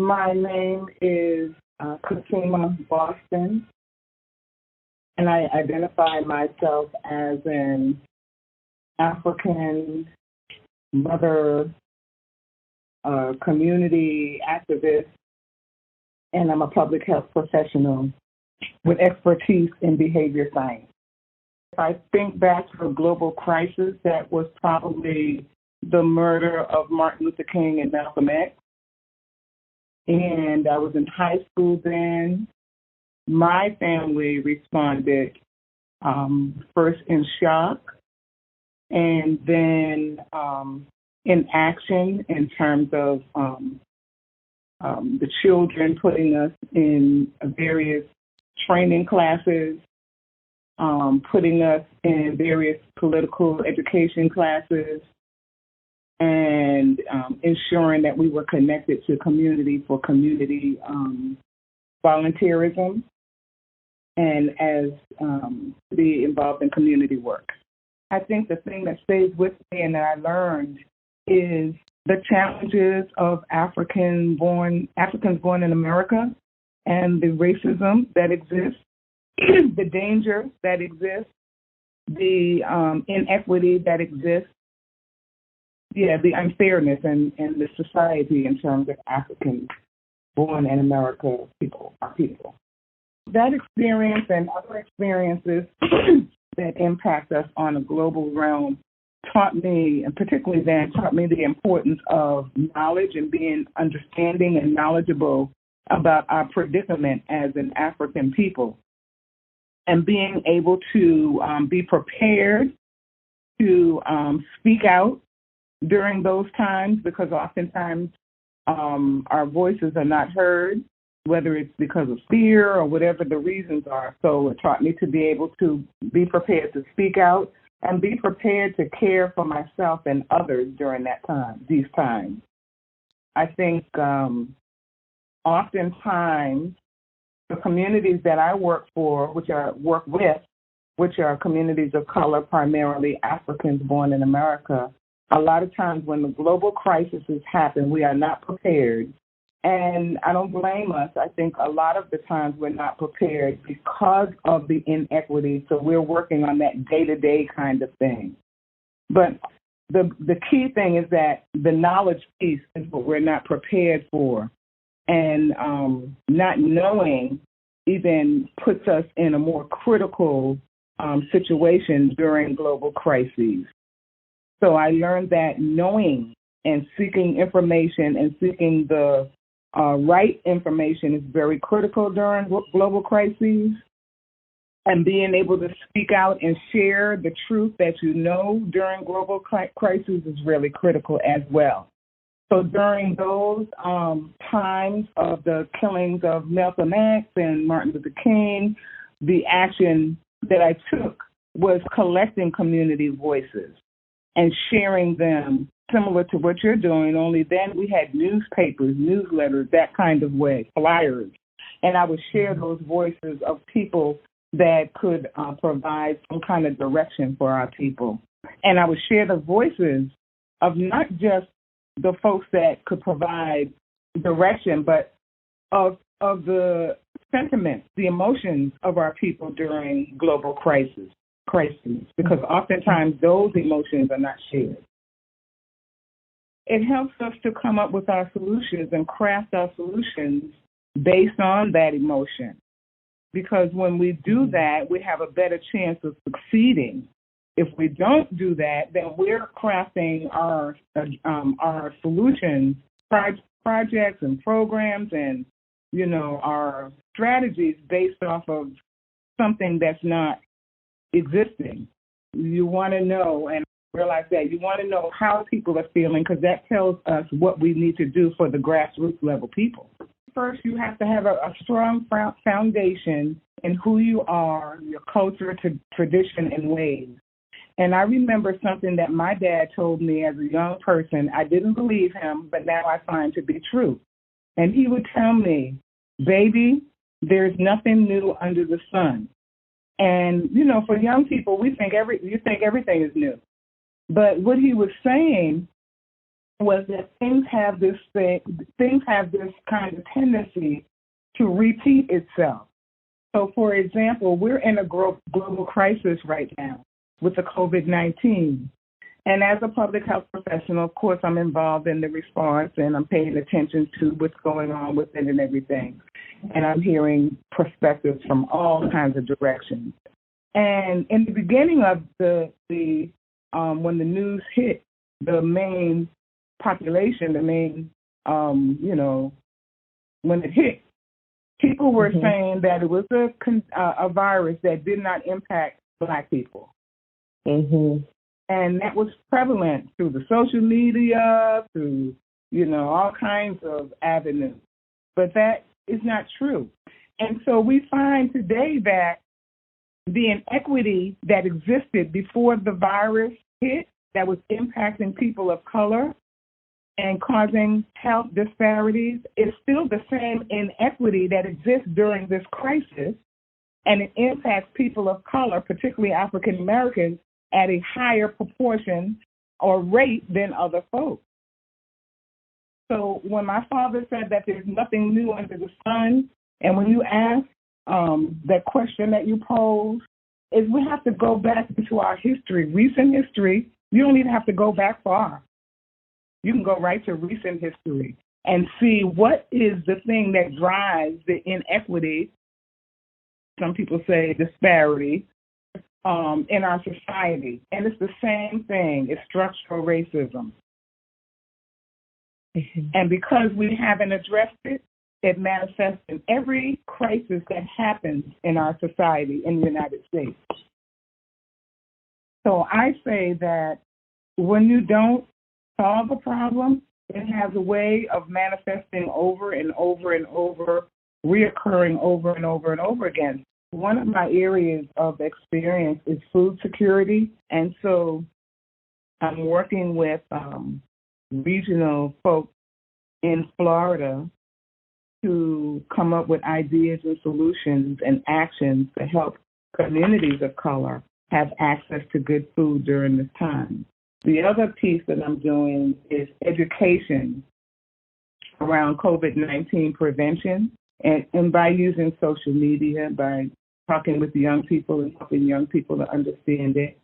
My name is Qasimah Boston, and I identify myself as an African mother, community activist, and I'm a public health professional with expertise in behavior science. If I think back to a global crisis, that was probably the murder of Martin Luther King and Malcolm X. And I was in high school then. My family responded first in shock and then in action in terms of the children putting us in various training classes, putting us in various political education classes, and ensuring that we were connected to community for community volunteerism and as to be involved in community work. I think the thing that stays with me and that I learned is the challenges of Africans born in America and the racism that exists, the danger that exists, the inequity that exists, the unfairness in the society in terms of Africans born in America our people. That experience and other experiences that impact us on a global realm taught me, and particularly then, taught me the importance of knowledge and being understanding and knowledgeable about our predicament as an African people, and being able to be prepared to speak out during those times, because oftentimes our voices are not heard, whether it's because of fear or whatever the reasons are. So it taught me to be able to be prepared to speak out and be prepared to care for myself and others during these times. I think oftentimes the communities that I work with, which are communities of color, primarily Africans born in America, a lot of times when the global crises happen, we are not prepared. And I don't blame us. I think a lot of the times we're not prepared because of the inequity. So we're working on that day-to-day kind of thing. But the key thing is that the knowledge piece is what we're not prepared for. And not knowing even puts us in a more critical situation during global crises. So I learned that knowing and seeking information and seeking the right information is very critical during global crises. And being able to speak out and share the truth that you know during global crises is really critical as well. So during those times of the killings of Malcolm X and Martin Luther King, the action that I took was collecting community voices and sharing them, similar to what you're doing, only then we had newspapers, newsletters, that kind of way, flyers. And I would share those voices of people that could provide some kind of direction for our people. And I would share the voices of not just the folks that could provide direction, but of the sentiments, the emotions of our people during global crises, because oftentimes those emotions are not shared. It helps us to come up with our solutions and craft our solutions based on that emotion, because when we do that, we have a better chance of succeeding. If we don't do that, then we're crafting our solutions, projects and programs and, our strategies based off of something that's not existing. You want to know and realize that you want to know how people are feeling, because that tells us what we need to do for the grassroots level people. First, you have to have a strong foundation in who you are, your culture, tradition, and ways. And I remember something that my dad told me as a young person. I didn't believe him, but now I find to be true. And he would tell me, baby, there's nothing new under the sun. And, for young people, you think everything is new. But what he was saying was that things have this kind of tendency to repeat itself. So, for example, we're in a global crisis right now with the COVID-19. And as a public health professional, of course, I'm involved in the response and I'm paying attention to what's going on with it and everything. And I'm hearing perspectives from all kinds of directions. And in the beginning of when the news hit the main population, when it hit, people were saying that it was a virus that did not impact Black people. Mm-hmm. And that was prevalent through the social media, through, all kinds of avenues. But that is not true. And so we find today that the inequity that existed before the virus hit, that was impacting people of color and causing health disparities, is still the same inequity that exists during this crisis. And it impacts people of color, particularly African Americans, at a higher proportion or rate than other folks. So when my father said that there's nothing new under the sun, and when you ask that question that you pose, is we have to go back into our history, recent history. You don't even have to go back far. You can go right to recent history and see what is the thing that drives the inequity, some people say disparity, in our society. And it's the same thing. It's structural racism. Mm-hmm. And because we haven't addressed it, it manifests in every crisis that happens in our society in the United States. So I say that when you don't solve a problem, it has a way of manifesting over and over and over, reoccurring over and over and over again. One of my areas of experience is food security, and so I'm working with regional folks in Florida to come up with ideas and solutions and actions to help communities of color have access to good food during this time. The other piece that I'm doing is education around COVID-19 prevention, and by using social media, by talking with young people and helping young people to understand it.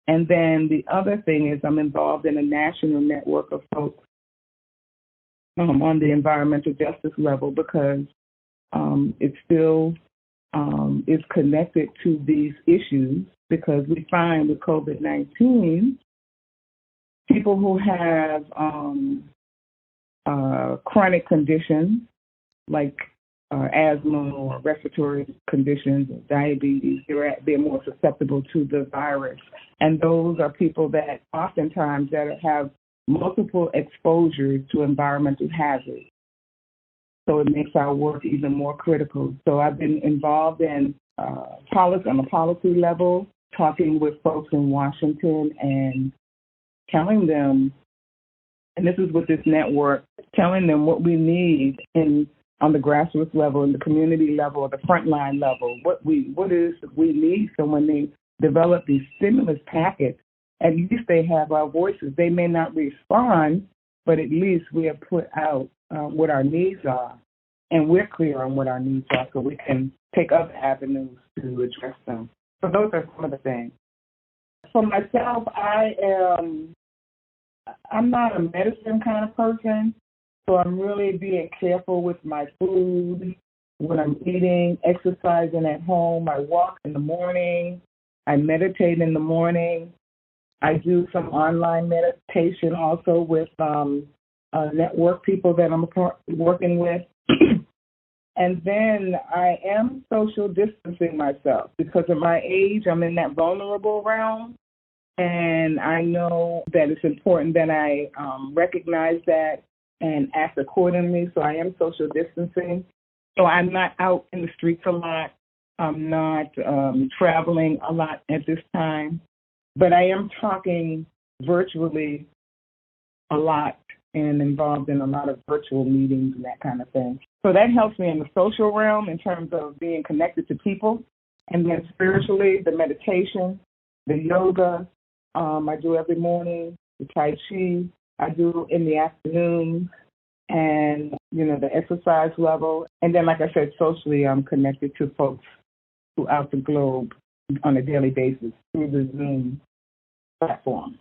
And then the other thing is I'm involved in a national network of folks on the environmental justice level because it still is connected to these issues, because we find with COVID-19, people who have chronic conditions like asthma or respiratory conditions or diabetes, they're more susceptible to the virus. And those are people that oftentimes that have multiple exposures to environmental hazards. So it makes our work even more critical. So I've been involved in policy on a policy level, talking with folks in Washington and telling them, and this is with this network, telling them what we need on the grassroots level, and the community level, or the frontline level, what is we need. So when they develop these stimulus packets, at least they have our voices. They may not respond, but at least we have put out what our needs are, and we're clear on what our needs are, so we can take other avenues to address them. So those are some of the things. For myself, I'm not a medicine kind of person. So I'm really being careful with my food, what I'm eating, exercising at home. I walk in the morning. I meditate in the morning. I do some online meditation also with network people that I'm working with. And then I am social distancing myself because of my age. I'm in that vulnerable realm. And I know that it's important that I recognize that and act accordingly. So I am social distancing. So I'm not out in the streets a lot. I'm not traveling a lot at this time. But I am talking virtually a lot and involved in a lot of virtual meetings and that kind of thing. So that helps me in the social realm in terms of being connected to people. And then spiritually, the meditation, the yoga, I do every morning, the Tai Chi, I do in the afternoon, and, the exercise level. And then, like I said, socially, I'm connected to folks throughout the globe on a daily basis through the Zoom platform.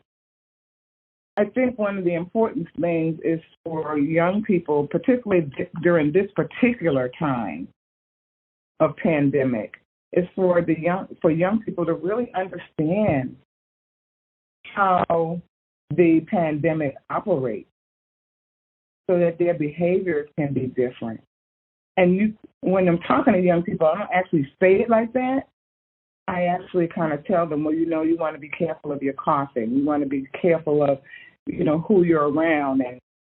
I think one of the important things is for young people, particularly during this particular time of pandemic, is for young people to really understand how the pandemic operates, so that their behaviors can be different. And when I'm talking to young people, I don't actually say it like that. I actually kind of tell them, well, you want to be careful of your coughing. You want to be careful of, who you're around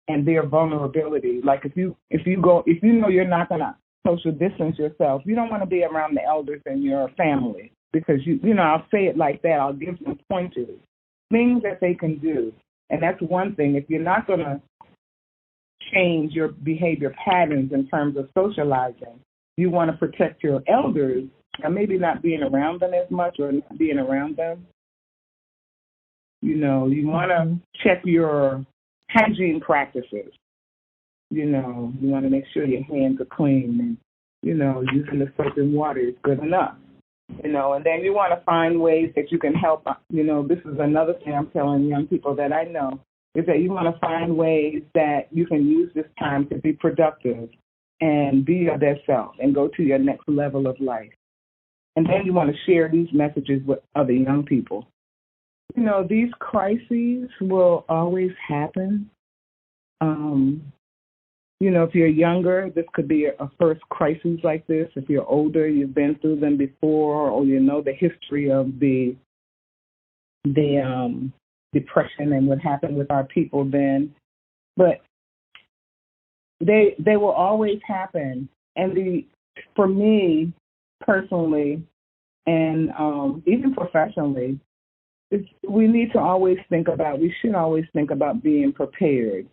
and their vulnerability. Like if you know you're not going to social distance yourself, you don't want to be around the elders in your family, because I'll say it like that. I'll give them pointers, things that they can do. And that's one thing. If you're not going to change your behavior patterns in terms of socializing, you want to protect your elders and maybe not being around them as much or not being around them. You want to check your hygiene practices. You want to make sure your hands are clean, and, using the soap and water is good enough. And then you want to find ways that you can help. This is another thing I'm telling young people that I know, is that you want to find ways that you can use this time to be productive and be your best self and go to your next level of life. And then you want to share these messages with other young people. These crises will always happen. If you're younger, this could be a first crisis like this. If you're older, you've been through them before, or the history of the depression and what happened with our people then. But they will always happen. And for me personally, and even professionally, we should always think about being prepared.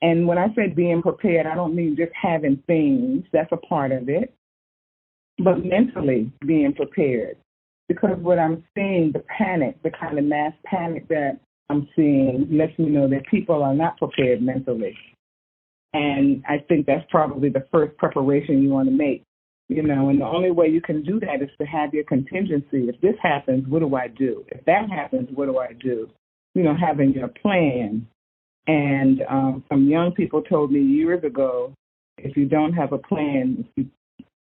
And when I say being prepared, I don't mean just having things. That's a part of it. But mentally being prepared. Because what I'm seeing, the kind of mass panic that I'm seeing, lets me know that people are not prepared mentally. And I think that's probably the first preparation you want to make. And the only way you can do that is to have your contingency. If this happens, what do I do? If that happens, what do I do? Having your plan. And some young people told me years ago, if you don't have a plan, if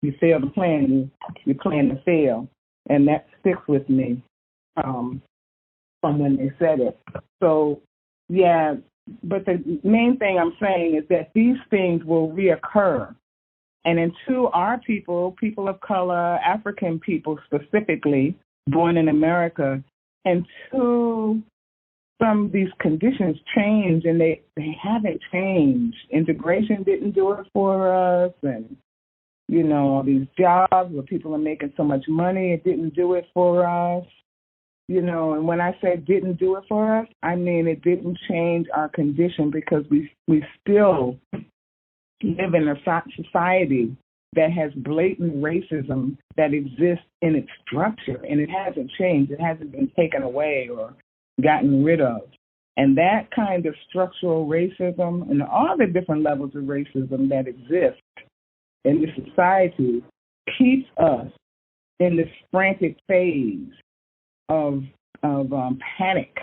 you fail to plan, you plan to fail. And that sticks with me from when they said it. So, yeah, but the main thing I'm saying is that these things will reoccur. And until our people of color, African people specifically, born in America, until some of these conditions change, and they haven't changed. Integration didn't do it for us, and, all these jobs where people are making so much money, it didn't do it for us. And when I say didn't do it for us, I mean it didn't change our condition, because we still live in a society that has blatant racism that exists in its structure, and it hasn't changed. It hasn't been taken away or gotten rid of. And that kind of structural racism and all the different levels of racism that exist in this society keeps us in this frantic phase of panic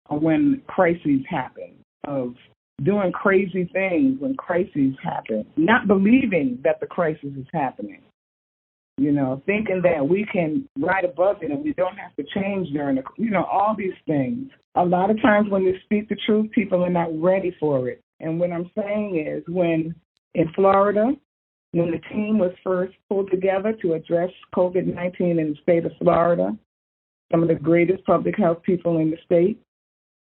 when crises happen, of doing crazy things when crises happen, not believing that the crisis is happening, thinking that we can ride above it and we don't have to change during all these things. A lot of times when you speak the truth, people are not ready for it. And what I'm saying is, when in Florida, when the team was first pulled together to address COVID-19 in the state of Florida, some of the greatest public health people in the state,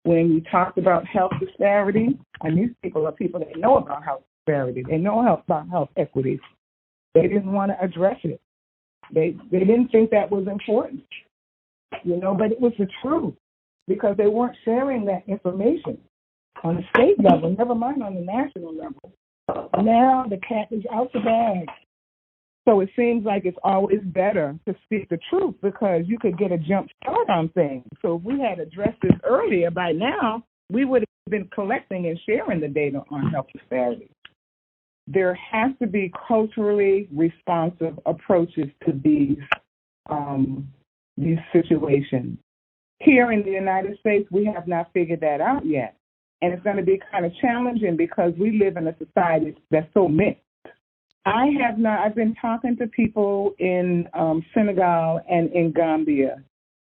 when we talked about health disparity, and these people are people that know about health disparity, they know about health equity, they didn't want to address it. They didn't think that was important, but it was the truth, because they weren't sharing that information on the state level, never mind on the national level. Now the cat is out the bag. So it seems like it's always better to speak the truth, because you could get a jump start on things. So if we had addressed this earlier, by now, we would have been collecting and sharing the data on health disparities. There has to be culturally responsive approaches to these situations. Here in the United States, we have not figured that out yet. And it's going to be kind of challenging because we live in a society that's so mixed. I've been talking to people in Senegal and in Gambia,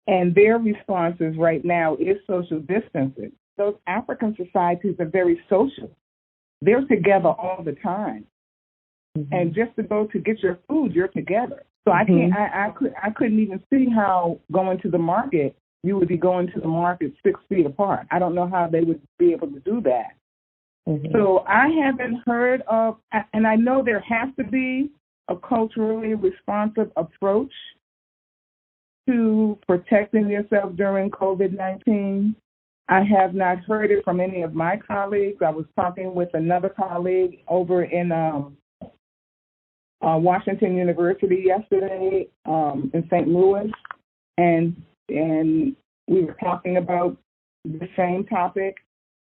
and their responses right now is social distancing. Those African societies are very social. They're together all the time. Mm-hmm. And just to go to get your food, you're together. So I couldn't even see how going to the market, you would be going to the market 6 feet apart. I don't know how they would be able to do that. Mm-hmm. So I haven't heard of, and I know there has to be a culturally responsive approach to protecting yourself during COVID-19. I have not heard it from any of my colleagues. I was talking with another colleague over in Washington University yesterday in St. Louis, and we were talking about the same topic,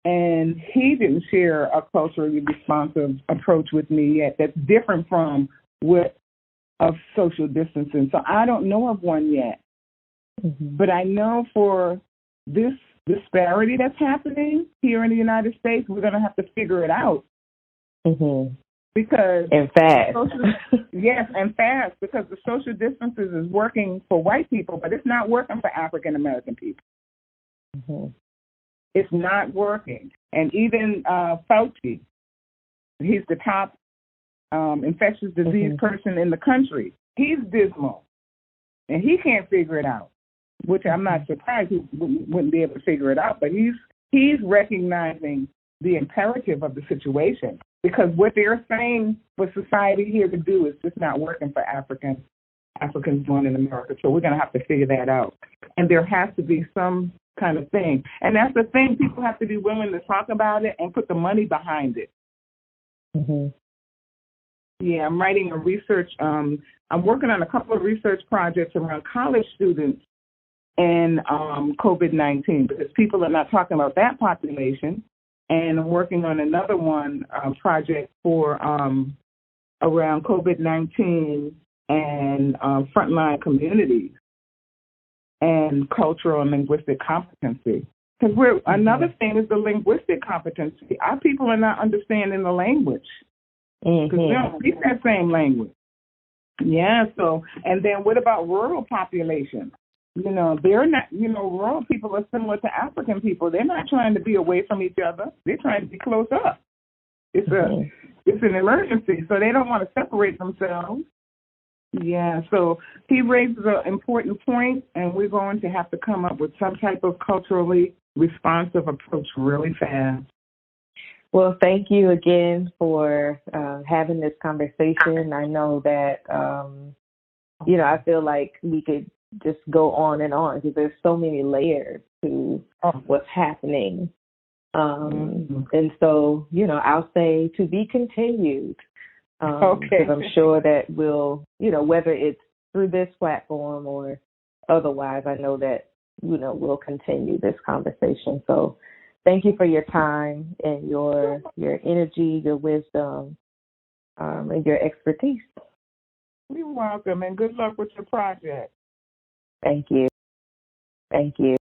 and he didn't share a culturally responsive approach with me yet that's different from what of social distancing. So I don't know of one yet. Mm-hmm. But I know for this disparity that's happening here in the United States, we're going to have to figure it out. Mm-hmm. Because and fast. Yes, and fast, because the social distances is working for white people, but it's not working for African American people. Mm-hmm. It's not working. And even Fauci, he's the top infectious disease person in the country. He's dismal, and he can't figure it out, which I'm not surprised he wouldn't be able to figure it out. But he's recognizing the imperative of the situation, because what they're saying for society here to do is just not working for Africans born in America. So we're going to have to figure that out. And there has to be some kind of thing. And that's the thing. People have to be willing to talk about it and put the money behind it. Mm-hmm. Yeah, I'm writing a research. I'm working on a couple of research projects around college students and COVID-19, because people are not talking about that population. And I'm working on another one project for around COVID-19 and frontline communities and cultural and linguistic competency. Because another thing is the linguistic competency. Our people are not understanding the language because we don't speak that same language. Yeah. So, and then what about rural populations? They're not, rural people are similar to African people. They're not trying to be away from each other. They're trying to be close up. It's an emergency, so they don't want to separate themselves. Yeah, so he raises an important point, and we're going to have to come up with some type of culturally responsive approach really fast. Well, thank you again for having this conversation. I know that, I feel like we could just go on and on because there's so many layers to what's happening. And so, I'll say to be continued. Because I'm sure that we'll, whether it's through this platform or otherwise, I know that, we'll continue this conversation. So thank you for your time and your energy, your wisdom, and your expertise. You're welcome, and good luck with your project. Thank you. Thank you.